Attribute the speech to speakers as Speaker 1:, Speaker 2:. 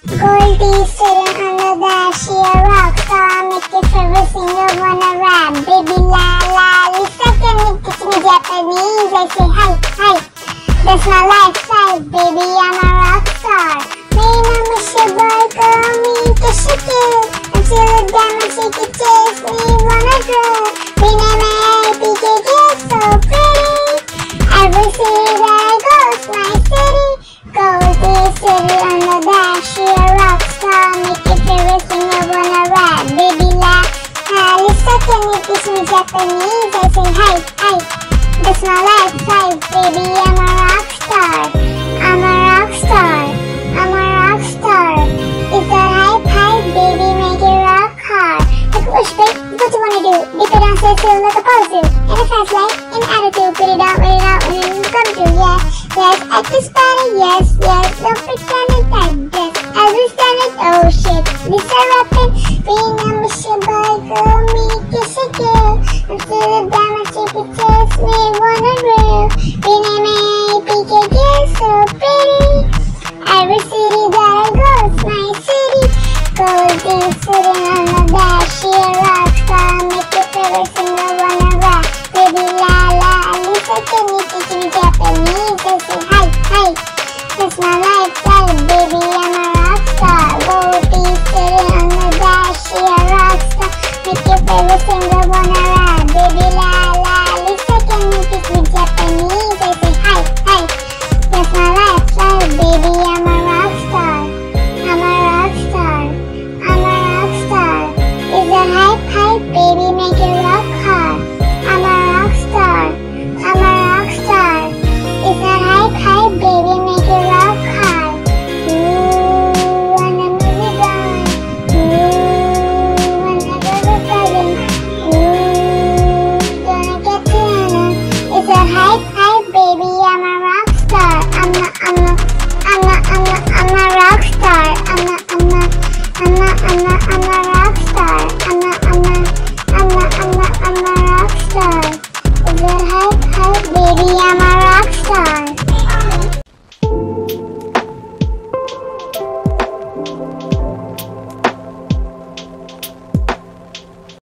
Speaker 1: Goldie sitting under the sheer rock star, make your favorite singer wanna rap. Baby la la, Lisa, can you teach me Japanese? I say hi, hi. That's my lifestyle, baby, I'm a rock star. Main name is your boy, call me Kishiki. Until the diamond shake it, chase me, wanna grow. B-name-A-P-K-K, so pretty. Every city that I go is my city. Goldie city on the dash, she a rock star. Make your favorite singer wanna rap. Baby la, Lisa, can you teach me Japanese? I say hi, hi. That's my lifestyle, baby, I'm a rock star. I'm a rock star. I'm a rock star. Is that hype, hype, baby, make it rock hard. Like a push, babe, what you wanna do? Dip it down, stay still like a pose do. In a fast life, in attitude, put it out, and then come to, yeah. Yes, act this better, yes, yes. Don't pretend it like this. As we stand it, oh shit. Lisa rapping, being a mission boy, girl, me, kiss a girl. Until the diamond shake it, chase me, wanna real. B-name-A-P-K-K, so pretty. Every city that I go is my city. Goldie sitting on the dash, she a rock star. Make your favorite singer wanna rap. Baby la la, Lisa, can you teach me Japanese? I say hi, hi. That's my lifestyle, baby, I'm a